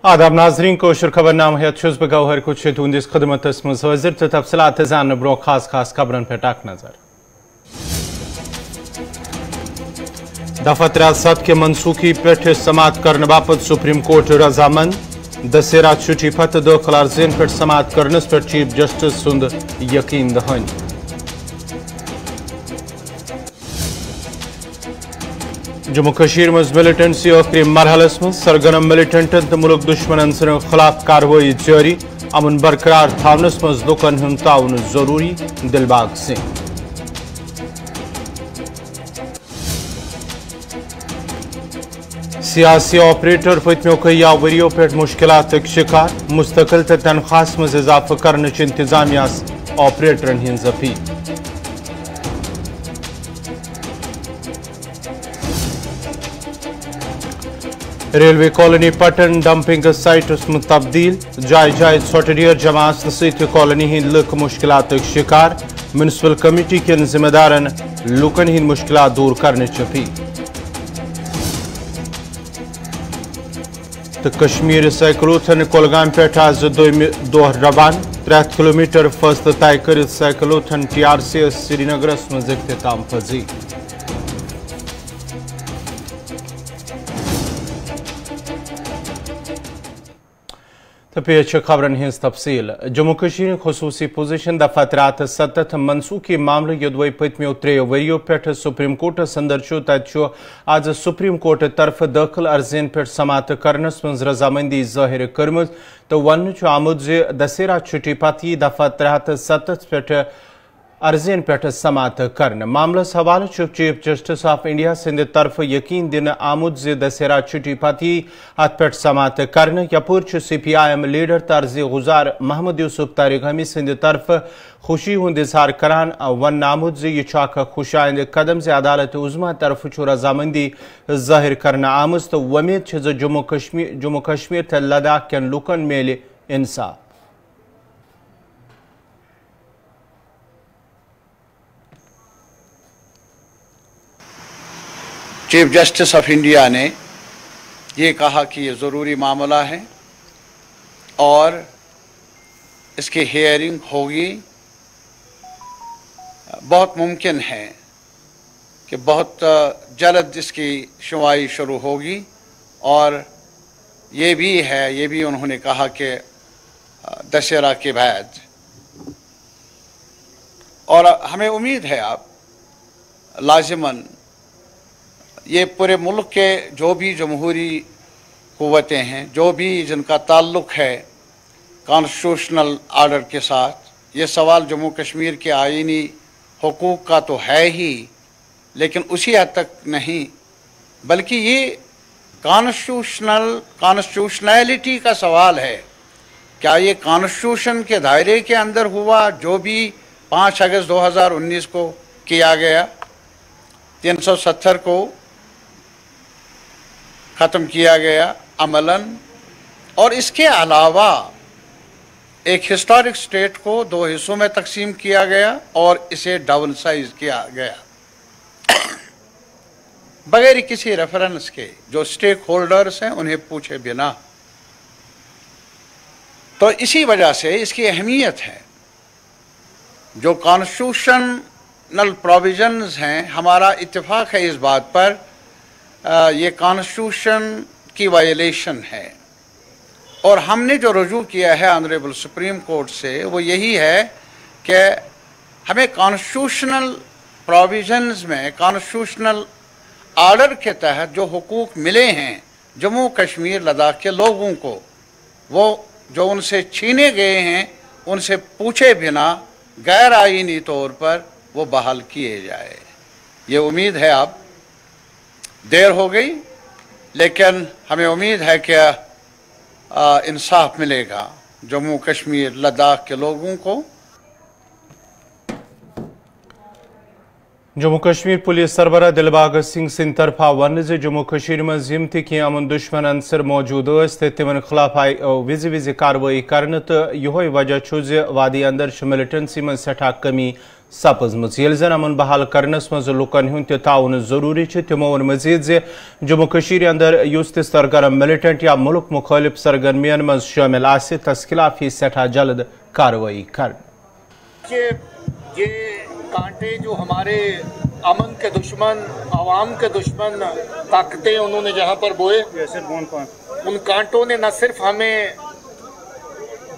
आदाब नाजरीन कोशर खबरनामा है बह गौहर कुछ तुंदिस खदमतस मज हाजिर तो तफसलात जान ब्रो खास खबरन पे टाक नजर। दफा 63 के मनसूखी पे समात करने बापत सुप्रीम कोर्ट रजामंद। दशहरा छुट्टी पत दाखिल अर्जियन पे समात करनस पे चीफ जस्टिस सुंद यकीन दहानी। जम्मू कश्मीर मज मिलिटेंसी आखिरी मरहलस मज सरगर्म मिलिटेंटन तो मुल्क दुश्मनन सर खिलाफ कार्रवाई जारी। अमन बरकरार थावनस मज लुकन हुंद ताउन जरूरी। दिलबाग सिंह। सियासी ऑपरेटर पतमो कईया वरियो पे मुश्किलात शिकार। मुस्तकिल तो तनख्वाह मज इजाफा करने इंतजामिया ऑपरेटरन हिंद appeal. Railway colony Patan dumping sites में तब्दील। जाय जाय ढेर जमा सत कॉलोनी हिंद लुक मुश्किलात शिकार। म्यूनिसिपल कमेटी के जिम्मेदारन लुकन हिंद मुश्किलात दूर करने अपील। तो कश्मीर साइकिलोथन कुलगाम पे आज दोह रवान। 3 किलोमीटर फस्त तय कर साइकिलोथन TRC श्रीनगर मज इख्तिताम पजीर। तो पेश खबरन हिंस तफसील। जम्मू कश्मीर खसूसी पोजिशन दफा 63 मनसूखी मामले योदवई पतमो 3 वरियो पे सुप्रीम कोर्ट अंदर तत आज सुप्रीम कोर्ट तरफ दाखिल अर्जियन पे समात करनस मज रजामंदी जाहिर कर्म। तो वन आमुद दशहरा छुट्टी पत दफा 63 पे अर्जियन पे समात करन। मामलस हवाले chief justice of India Sindh तरफ यकीन दिन आमुद दशहरा छुट्टी पत अत पे समात करन। यपुर CPIM लीडर तर्ज गुजार महमद यूसुफ तारिक हमी सिंध तरफ खुशी हुंद इजहार करान। वन आमुद यह खुशाइंद कदम से अदालत उज़्मा तरफ रजामंदी जाहिर करना आमुज। तो वमीद जम्मू कश्मीर तो लद्दाख के लुकन मेले इंसाफ। चीफ जस्टिस ऑफ इंडिया ने ये कहा कि ये ज़रूरी मामला है और इसकी हियरिंग होगी। बहुत मुमकिन है कि बहुत जल्द इसकी सुनवाई शुरू होगी। और ये भी उन्होंने कहा कि दशहरा के बाद। और हमें उम्मीद है आप लाजिमन ये पूरे मुल्क के जो भी जमहूरी क़ुव्वतें हैं, जो भी जिनका ताल्लुक़ है कॉन्स्टिट्यूशनल आर्डर के साथ, ये सवाल जम्मू कश्मीर के आईनी हुकूक का तो है ही, लेकिन उसी हद तक नहीं बल्कि ये कॉन्स्टिट्यूशनैलिटी का सवाल है। क्या ये कॉन्स्टिट्यूशन के दायरे के अंदर हुआ जो भी 5 अगस्त 2019 को किया गया, 370 को ख़त्म किया गया अमलन। और इसके अलावा एक हिस्टोरिक स्टेट को 2 हिस्सों में तकसीम किया गया और इसे डाउन साइज किया गया बगैर किसी रेफरेंस के, जो स्टेक होल्डर्स हैं उन्हें पूछे बिना। तो इसी वजह से इसकी अहमियत है। जो कॉन्स्टिट्यूशनल प्रोविजंस हैं, हमारा इत्तेफाक है इस बात पर, ये कॉन्स्टिट्यूशन की वायलेशन है। और हमने जो रुजू किया है ऑनरेबल सुप्रीम कोर्ट से वो यही है कि हमें कॉन्स्टिट्यूशनल प्रोविजंस में, कॉन्स्टिट्यूशनल आर्डर के तहत जो हुकूक मिले हैं जम्मू कश्मीर लद्दाख के लोगों को, वो जो उनसे छीने गए हैं उनसे पूछे बिना गैर आईनी तौर पर वो बहाल किए जाए। ये उम्मीद है। अब देर हो गई लेकिन हमें उम्मीद है कि इंसाफ मिलेगा जम्मू कश्मीर लद्दाख के लोगों को। जम्मू कश्मीर पुलिस सरबराह दिलबाग सिंह सिंध तरफा वन जम्मू कश्मीर मज यम कि अमन दुश्मन अंसर मौजूद तिमन खिलाफ आई विज कार्रवाई करने। तो यह वजह वादी अंदर मिलिटेंसी में सठा कमी सपजमज येल जन अमन बहाल करनस मज लुकन हुंद ताउन जरूरी छ तिमो वन मजीद जे जम्मू कश्मीर अंदर युस ते सरगर्म मिलिटेंट या मुल्क मुखालिफ सरगर्मियन मज शामिल आसे तस्खिलाफी सेठा जल्द कार्रवाई कर। ये कांटे जो हमारे अमन के दुश्मन, आवाम के दुश्मन ताकतें उन्होंने जहाँ पर बोए, उन कांटों ने न सिर्फ हमें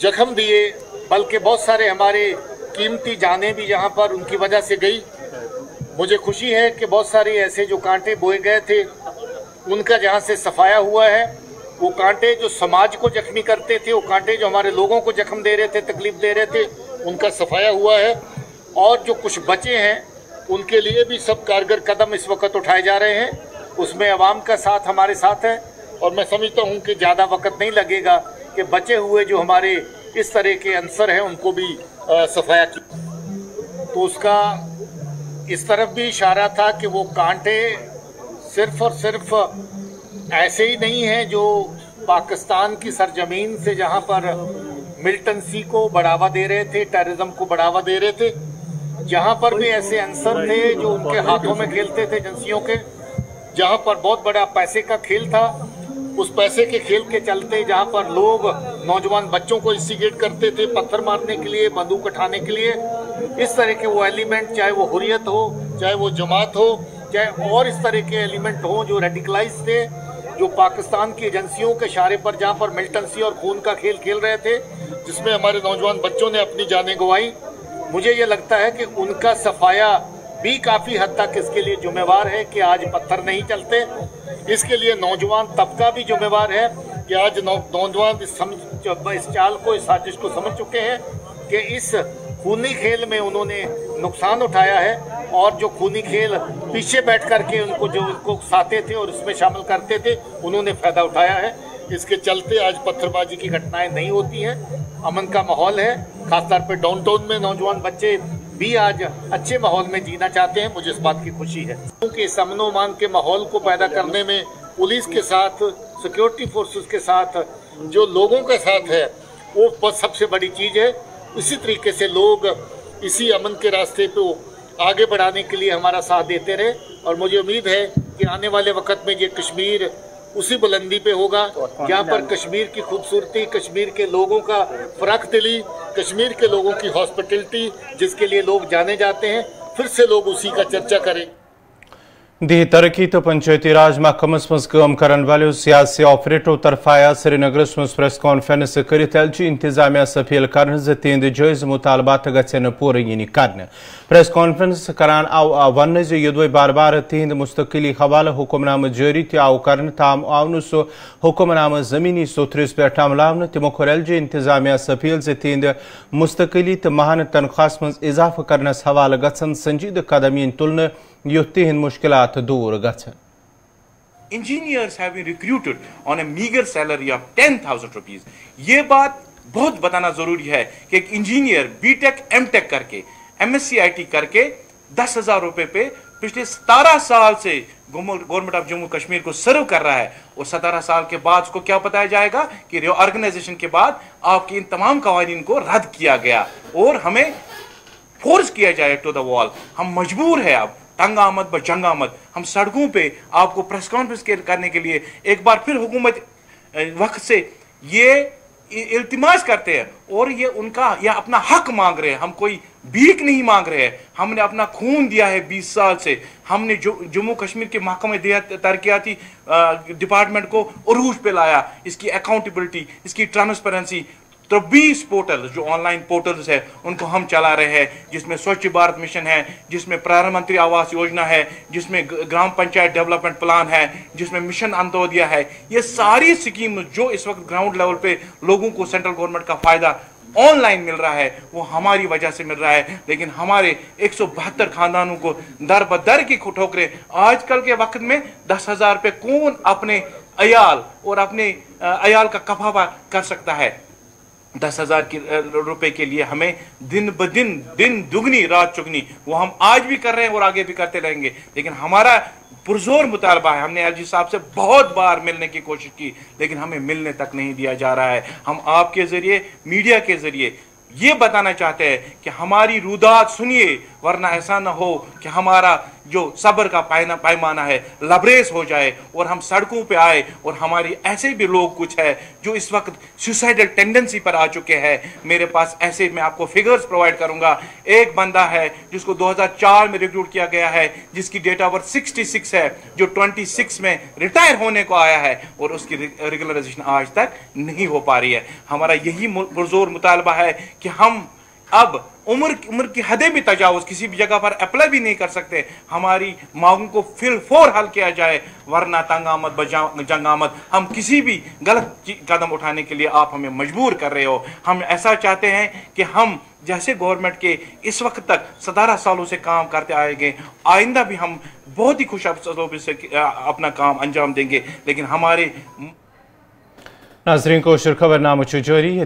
जख्म दिए बल्कि बहुत सारे हमारे कीमती जानें भी यहाँ पर उनकी वजह से गई। मुझे खुशी है कि बहुत सारे ऐसे जो कांटे बोए गए थे उनका जहाँ से सफाया हुआ है। वो कांटे जो समाज को जख्मी करते थे, वो कांटे जो हमारे लोगों को जख्म दे रहे थे, तकलीफ दे रहे थे, उनका सफाया हुआ है। और जो कुछ बचे हैं उनके लिए भी सब कारगर कदम इस वक्त उठाए जा रहे हैं। उसमें अवाम का साथ हमारे साथ है और मैं समझता हूँ कि ज़्यादा वक्त नहीं लगेगा कि बचे हुए जो हमारे इस तरह के अंसर हैं उनको भी सफाया की। तो उसका इस तरफ भी इशारा था कि वो कांटे सिर्फ और सिर्फ ऐसे ही नहीं हैं जो पाकिस्तान की सरजमीन से जहाँ पर मिलिटेंसी को बढ़ावा दे रहे थे, टेररिज्म को बढ़ावा दे रहे थे, जहाँ पर भी ऐसे अंसर थे जो उनके हाथों में खेलते थे एजेंसियों के, जहाँ पर बहुत बड़ा पैसे का खेल था। उस पैसे के खेल के चलते जहाँ पर लोग नौजवान बच्चों को इंस्टिगेट करते थे पत्थर मारने के लिए, बंदूक उठाने के लिए, इस तरह के वो एलिमेंट, चाहे वो हुर्रियत हो, चाहे वो जमात हो, चाहे और इस तरह के एलिमेंट हो जो रेडिकलाइज थे, जो पाकिस्तान की एजेंसियों के इशारे पर जहाँ पर मिलिटेंसी और खून का खेल खेल रहे थे, जिसमें हमारे नौजवान बच्चों ने अपनी जानें गंवाई। मुझे ये लगता है कि उनका सफाया भी काफ़ी हद तक इसके लिए जिम्मेवार है कि आज पत्थर नहीं चलते। इसके लिए नौजवान तबका भी जिम्मेवार है कि आज नौजवान इस चाल को, इस साजिश को समझ चुके हैं कि इस खूनी खेल में उन्होंने नुकसान उठाया है और जो खूनी खेल पीछे बैठ करके उनको साथे थे और इसमें शामिल करते थे, उन्होंने फ़ायदा उठाया है। इसके चलते आज पत्थरबाजी की घटनाएं नहीं होती हैं, अमन का माहौल है। खासतौर पे डाउनटाउन में नौजवान बच्चे भी आज अच्छे माहौल में जीना चाहते हैं, मुझे इस बात की खुशी है। क्योंकि इस अमन व अमान के माहौल को पैदा करने में पुलिस के साथ, सिक्योरिटी फोर्सेस के साथ, जो लोगों के साथ है, वो सबसे बड़ी चीज़ है। इसी तरीके से लोग इसी अमन के रास्ते पे आगे बढ़ाने के लिए हमारा साथ देते रहे और मुझे उम्मीद है कि आने वाले वक्त में ये कश्मीर उसी बुलंदी पे होगा जहाँ पर कश्मीर की खूबसूरती, कश्मीर के लोगों का फ़राख दिली, कश्मीर के लोगों की हॉस्पिटलिटी जिसके लिए लोग जाने जाते हैं, फिर से लोग उसी का चर्चा करें। दी तरक्की तो पंचायती राज महकमस मज काम करन वाले सियासी ऑपरेटरों तरफा श्रीनगर मज प्रेस कॉन्फ्रेंस करित इंतजामिया अपील कर तिहद जायज मुतालबात गन पूर यी कर। प्रेस कॉन्फ्रेंस करान आव वन योदवे बार बार तिहद मुस्तकिली हवाले हुक्मनामा जारी आव कर ताम आव न सह हुक्मनामा जमीनी सोथरिस पे अमलावन। तमो कोर इंतजामिया अपील तिहद मुस्तकिली तो महान तनख्वाह मज इजाफा करनस हवाले गन संजीद कदम यन तुलने युथ तिहद मुश्किलात दूर गछन। Engineers have been recruited on a meager salary of 10,000 rupees. ये बात बहुत बताना जरूरी है कि एक इंजीनियर बीटेक एमटेक करके एमएससी आईटी करके 10,000 रुपए पे पिछले 17 साल से गवर्नमेंट ऑफ जम्मू कश्मीर को सर्व कर रहा है और 17 साल के बाद उसको क्या बताया जाएगा कि रिऑर्गेनाइजेशन के बाद आपके इन तमाम कवानीन को रद्द किया गया और हमें फोर्स किया जाए टू द वॉल। हम मजबूर है अब तंग आमद ब जंग आमद, हम सड़कों पे आपको प्रेस कॉन्फ्रेंस करने के लिए एक बार फिर हुकूमत वक्त से ये इल्तिमास करते हैं और ये उनका या अपना हक मांग रहे हैं। हम कोई भीख नहीं मांग रहे हैं, हमने अपना खून दिया है 20 साल से। हमने जम्मू कश्मीर के महकमे तरक्याती डिपार्टमेंट को उरूज पे लाया, इसकी अकाउंटेबिलिटी, इसकी ट्रांसपेरेंसी। तो 20 पोर्टल जो ऑनलाइन पोर्टल्स है उनको हम चला रहे हैं, जिसमें स्वच्छ भारत मिशन है, जिसमें प्रधानमंत्री आवास योजना है, जिसमें ग्राम पंचायत डेवलपमेंट प्लान है, जिसमें मिशन अंत्योदय है। ये सारी स्कीम जो इस वक्त ग्राउंड लेवल पे लोगों को सेंट्रल गवर्नमेंट का फायदा ऑनलाइन मिल रहा है वो हमारी वजह से मिल रहा है। लेकिन हमारे 172 खानदानों को दर बदर की ठोकरें आजकल के वक्त में 10,000 रुपये कौन अपने अयाल और अपने अयाल का कफावा कर सकता है। 10,000 रुपए के लिए हमें दिन ब दिन दुगनी रात चुगनी वो हम आज भी कर रहे हैं और आगे भी करते रहेंगे। लेकिन हमारा पुरजोर मुतालबा है, हमने एलजी साहब से बहुत बार मिलने की कोशिश की लेकिन हमें मिलने तक नहीं दिया जा रहा है। हम आपके जरिए, मीडिया के जरिए ये बताना चाहते हैं कि हमारी रुदात सुनिए, वरना ऐसा ना हो कि हमारा जो सब्र का पैमाना है लबरेज हो जाए और हम सड़कों पे आए। और हमारी ऐसे भी लोग कुछ है जो इस वक्त सुसाइडल टेंडेंसी पर आ चुके हैं। मेरे पास ऐसे मैं आपको फिगर्स प्रोवाइड करूंगा। एक बंदा है जिसको 2004 में रिक्रूट किया गया है, जिसकी डेट ऑफ बर्थ 66 है, जो 26 में रिटायर होने को आया है और उसकी रेगुलराइजेशन आज तक नहीं हो पा रही है। हमारा यही पुरजोर मुतालबा है कि हम अब उम्र की हदें भी तजावुज किसी भी जगह पर अप्लाई भी नहीं कर सकते। हमारी मांगों को फिलफौर हल किया जाए, वरना तंग आमद जंग आमद। हम किसी भी गलत कदम उठाने के लिए आप हमें मजबूर कर रहे हो। हम ऐसा चाहते हैं कि हम जैसे गवर्नमेंट के इस वक्त तक 17 सालों से काम करते आएंगे, आइंदा भी हम बहुत ही खुश से अपना काम अंजाम देंगे। लेकिन हमारे नाज़रीन को खबरनामा जारी है।